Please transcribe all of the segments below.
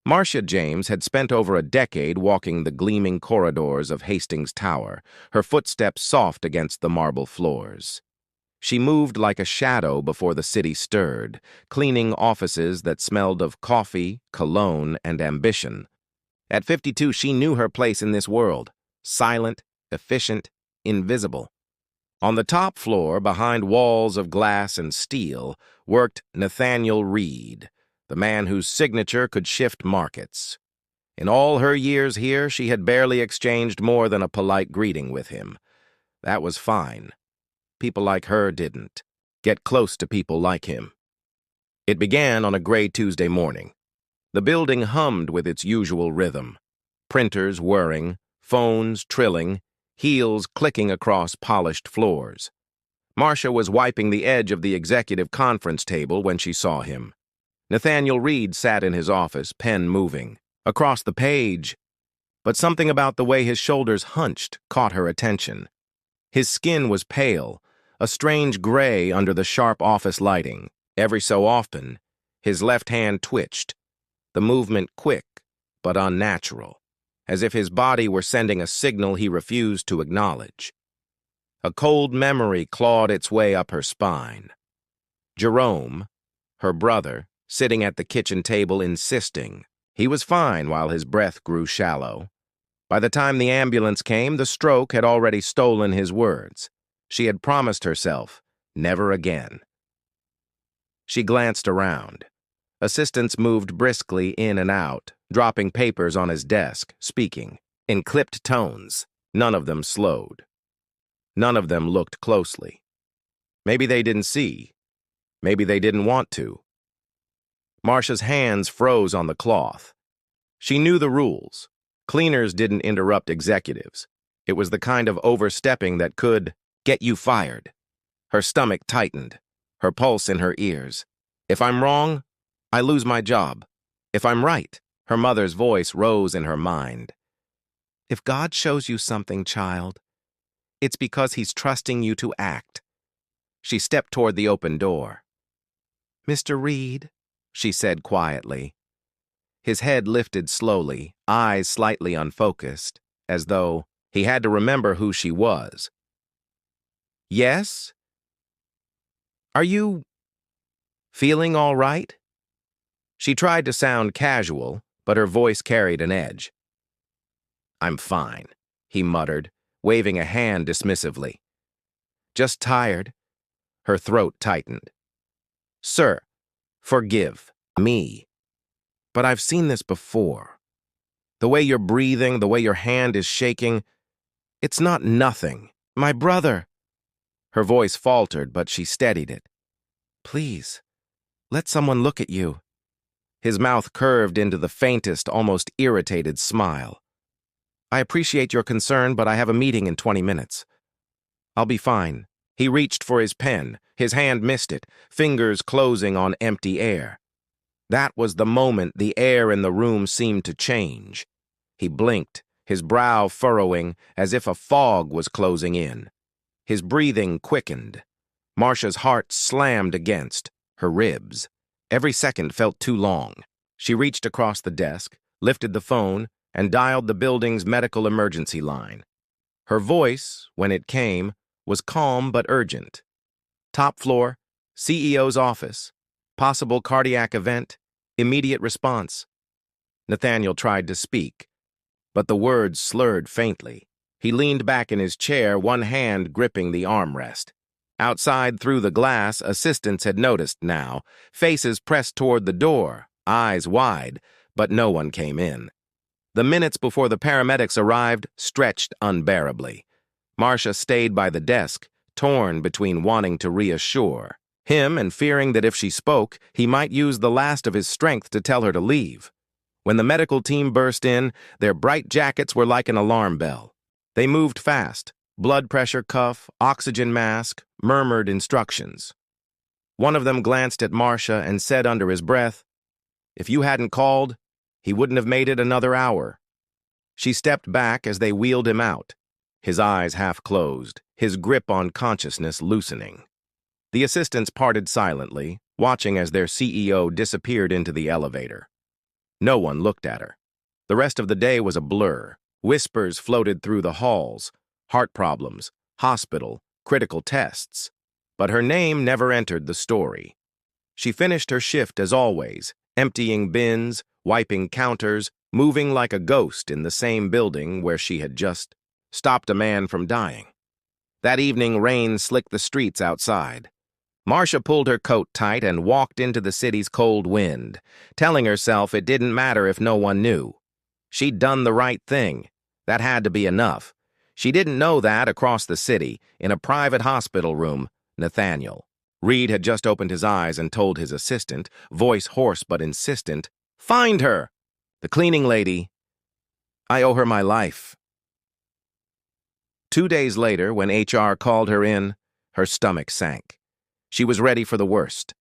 Marcia James had spent over a decade walking the gleaming corridors of Hastings Tower, her footsteps soft against the marble floors. She moved like a shadow before the city stirred, cleaning offices that smelled of coffee, cologne, and ambition. At 52, she knew her place in this world, silent, efficient, invisible. On the top floor, behind walls of glass and steel, worked Nathaniel Reed, the man whose signature could shift markets. In all her years here, she had barely exchanged more than a polite greeting with him. That was fine. People like her didn't get close to people like him. It began on a gray Tuesday morning. The building hummed with its usual rhythm. Printers whirring, phones trilling, heels clicking across polished floors. Marcia was wiping the edge of the executive conference table when she saw him. Nathaniel Reed sat in his office, pen moving. Across the page, but something about the way his shoulders hunched caught her attention. His skin was pale, a strange gray under the sharp office lighting. Every so often, his left hand twitched, the movement quick but unnatural, as if his body were sending a signal he refused to acknowledge. A cold memory clawed its way up her spine. Jerome, her brother, sitting at the kitchen table insisting. He was fine while his breath grew shallow. By the time the ambulance came, the stroke had already stolen his words. She had promised herself, never again. She glanced around. Assistants moved briskly in and out, dropping papers on his desk, speaking. In clipped tones, none of them slowed. None of them looked closely. Maybe they didn't see. Maybe they didn't want to. Marcia's hands froze on the cloth. She knew the rules. Cleaners didn't interrupt executives. It was the kind of overstepping that could get you fired. Her stomach tightened, her pulse in her ears. If I'm wrong, I lose my job. If I'm right, her mother's voice rose in her mind. If God shows you something, child, it's because he's trusting you to act. She stepped toward the open door. Mr. Reed, she said quietly. His head lifted slowly, eyes slightly unfocused, as though he had to remember who she was. Yes? Are you feeling all right? She tried to sound casual, but her voice carried an edge. I'm fine, he muttered, waving a hand dismissively. Just tired. Her throat tightened. Sir, forgive me. But I've seen this before. The way you're breathing, the way your hand is shaking, it's not nothing. My brother. Her voice faltered, but she steadied it. Please, let someone look at you. His mouth curved into the faintest, almost irritated smile. I appreciate your concern, but I have a meeting in 20 minutes. I'll be fine. He reached for his pen. His hand missed it, fingers closing on empty air. That was the moment the air in the room seemed to change. He blinked, his brow furrowing as if a fog was closing in. His breathing quickened. Marcia's heart slammed against her ribs. Every second felt too long. She reached across the desk, lifted the phone, and dialed the building's medical emergency line. Her voice, when it came, was calm but urgent. Top floor, CEO's office, possible cardiac event, immediate response. Nathaniel tried to speak, but the words slurred faintly. He leaned back in his chair, one hand gripping the armrest. Outside, through the glass, assistants had noticed now, faces pressed toward the door, eyes wide, but no one came in. The minutes before the paramedics arrived stretched unbearably. Marcia stayed by the desk, torn between wanting to reassure him and fearing that if she spoke, he might use the last of his strength to tell her to leave. When the medical team burst in, their bright jackets were like an alarm bell. They moved fast, blood pressure cuff, oxygen mask, murmured instructions. One of them glanced at Marcia and said under his breath, "If you hadn't called, he wouldn't have made it another hour." She stepped back as they wheeled him out, his eyes half closed, his grip on consciousness loosening. The assistants parted silently, watching as their CEO disappeared into the elevator. No one looked at her. The rest of the day was a blur. Whispers floated through the halls. Heart problems, hospital, critical tests. But her name never entered the story. She finished her shift as always, emptying bins, wiping counters, moving like a ghost in the same building where she had just stopped a man from dying. That evening, rain slicked the streets outside. Marcia pulled her coat tight and walked into the city's cold wind, telling herself it didn't matter if no one knew. She'd done the right thing. That had to be enough. She didn't know that across the city, in a private hospital room, Nathaniel. Reed had just opened his eyes and told his assistant, voice hoarse but insistent, "Find her! The cleaning lady. I owe her my life." 2 days later, when HR called her in, her stomach sank. She was ready for the worst.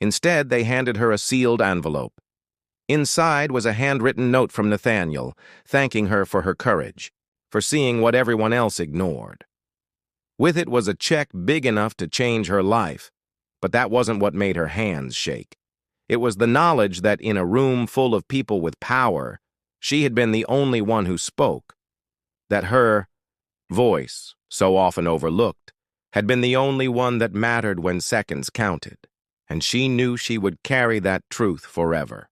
Instead, they handed her a sealed envelope. Inside was a handwritten note from Nathaniel, thanking her for her courage, for seeing what everyone else ignored. With it was a check big enough to change her life, but that wasn't what made her hands shake. It was the knowledge that in a room full of people with power, she had been the only one who spoke, that her voice, so often overlooked, had been the only one that mattered when seconds counted, and she knew she would carry that truth forever.